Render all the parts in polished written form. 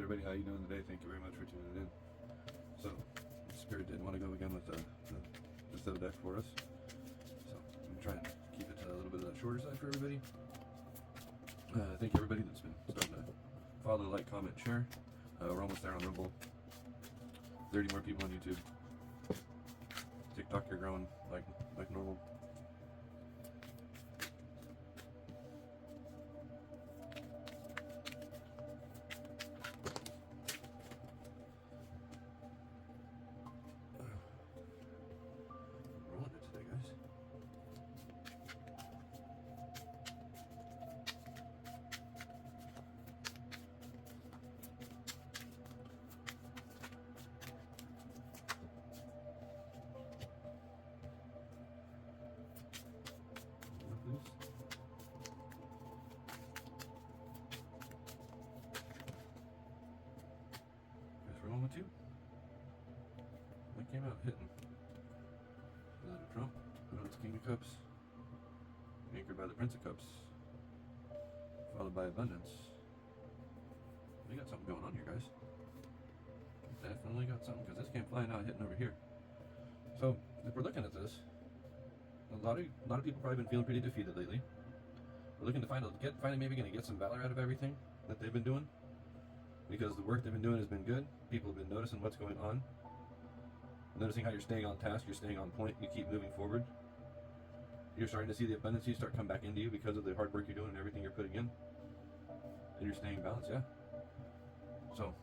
everybody, how you doing today? Thank you very much for tuning in. So, Spirit did want to go again with the set deck for us. So, I'm going to try and keep it to a little bit of that shorter side for everybody. Thank you everybody that's been starting to follow, like, comment, share. We're almost there on Rumble. 30 more people on YouTube. TikTok, you're growing like normal. Rolling it today, guys. Please. Guys, rolling with you. That came out hitting. President Trump, Prince King of Cups, anchored by the Prince of Cups, followed by Abundance. We got something going on here, guys. Definitely got something, because this came flying out, hitting over here. So, if we're looking at this, a lot of people probably been feeling pretty defeated lately. We're looking to finally maybe going to get some valor out of everything that they've been doing, because the work they've been doing has been good. People have been noticing what's going on, noticing how you're staying on task, you're staying on point, you keep moving forward. You're starting to see the abundance start come back into you because of the hard work you're doing and everything you're putting in, and you're staying balanced. Yeah. So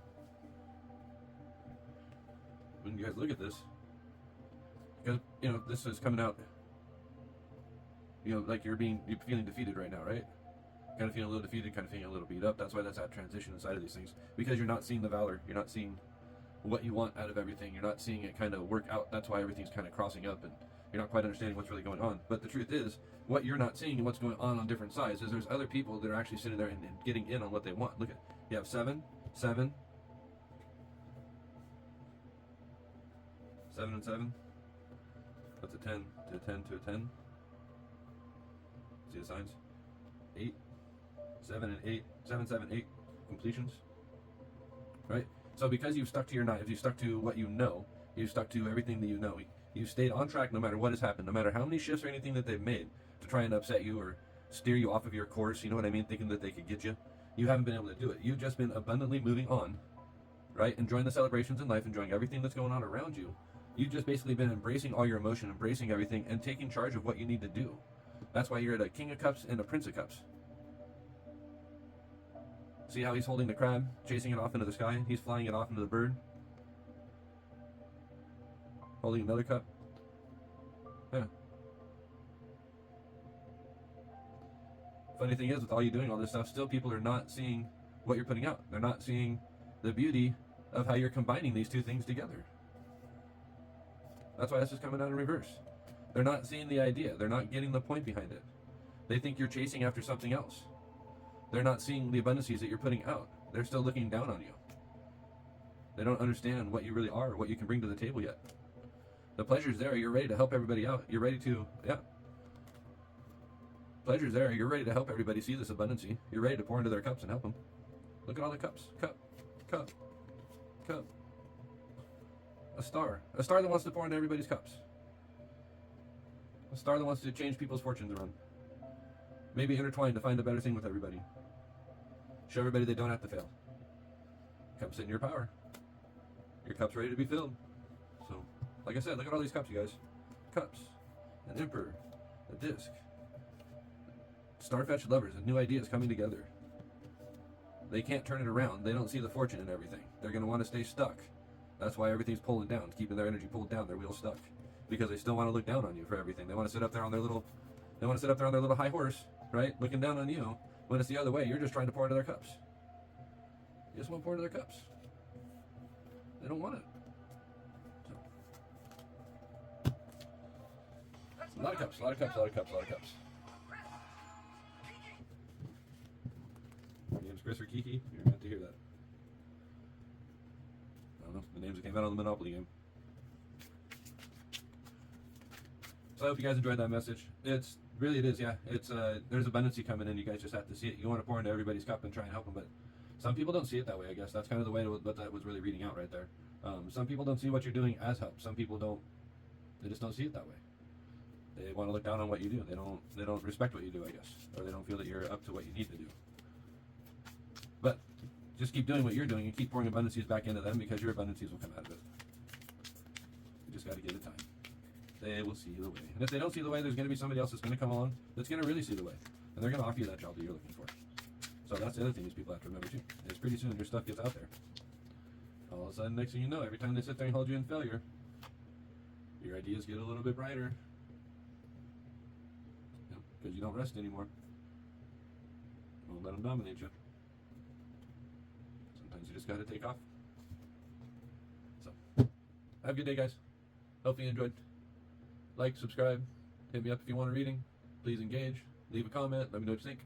when you guys look at this, because this is coming out, like you're feeling defeated right now, right? Kind of feeling a little defeated, kind of feeling a little beat up. That's why that's that transition inside of these things, because you're not seeing the valor, you're not seeing what you want out of everything, you're not seeing it kind of work out. That's why everything's kind of crossing up and you're not quite understanding what's really going on. But the truth is, what you're not seeing and what's going on different sides is there's other people that are actually sitting there and getting in on what they want. Look at, you have 7, 7, 7 and 7. That's a 10 to a 10 to a 10. See the signs? 8, 7 and 8, 7, 7, 8 completions. Right? So because you've stuck to your knives, you've stuck to what you know, you've stuck to everything that you know, you've stayed on track no matter what has happened, no matter how many shifts or anything that they've made to try and upset you or steer you off of your course, you know what I mean, thinking that they could get you. You haven't been able to do it. You've just been abundantly moving on, right? Enjoying the celebrations in life, enjoying everything that's going on around you. You've just basically been embracing all your emotion, embracing everything, and taking charge of what you need to do. That's why you're at a King of Cups and a Prince of Cups. See how he's holding the crab, chasing it off into the sky? He's flying it off into the bird. Holding another cup. Yeah. Funny thing is, with all you doing all this stuff, still people are not seeing what you're putting out. They're not seeing the beauty of how you're combining these two things together. That's why this is coming out in reverse. They're not seeing the idea. They're not getting the point behind it. They think you're chasing after something else. They're not seeing the abundances that you're putting out. They're still looking down on you. They don't understand what you really are, what you can bring to the table yet. The pleasure's there. You're ready to help everybody out. You're ready to, Pleasure's there. You're ready to help everybody see this abundancy. You're ready to pour into their cups and help them. Look at all the cups. Cup, cup, cup. A star that wants to pour into everybody's cups. A star that wants to change people's fortunes around. Maybe intertwine to find a better thing with everybody. Show everybody they don't have to fail. Come sit in your power. Your cup's ready to be filled. So, like I said, look at all these cups, you guys. Cups, an emperor, a disc, star-fetched lovers, and new ideas coming together. They can't turn it around. They don't see the fortune in everything. They're going to want to stay stuck. That's why everything's pulling down, keeping their energy pulled down, their wheels stuck. Because they still want to look down on you for everything. They want to sit up there on their little high horse, right? Looking down on you. When it's the other way, you're just trying to pour into their cups. You just want to pour into their cups. They don't want it. So. A lot of cups, a lot of cups, a lot of cups, a lot of cups. My name's Chris or Kiki. You're meant to hear that. I don't know. The names that came out on the Monopoly game. So I hope you guys enjoyed that message. It is, yeah. It's there's abundancy coming in. You guys just have to see it. You want to pour into everybody's cup and try and help them, but Some people don't see it that way, I guess. That's kind of the way what that was really reading out right there. Some people don't see what you're doing as help. Some people don't. They just don't see it that way. They want to look down on what you do. They don't respect what you do, I guess, or they don't feel that you're up to what you need to do. But just keep doing what you're doing and keep pouring abundances back into them, because your abundances will come out of it. You just got to give it time. They will see the way. And if they don't see the way, there's going to be somebody else that's going to come along that's going to really see the way. And they're going to offer you that job that you're looking for. So that's the other thing these people have to remember too. Is pretty soon your stuff gets out there. All of a sudden, next thing you know, every time they sit there and hold you in failure, your ideas get a little bit brighter. Because you don't rest anymore. Don't let them dominate you. Sometimes you just got to take off. So, have a good day, guys. Hopefully you enjoyed. Like, subscribe, hit me up if you want a reading. Please engage. Leave a comment. Let me know what you think.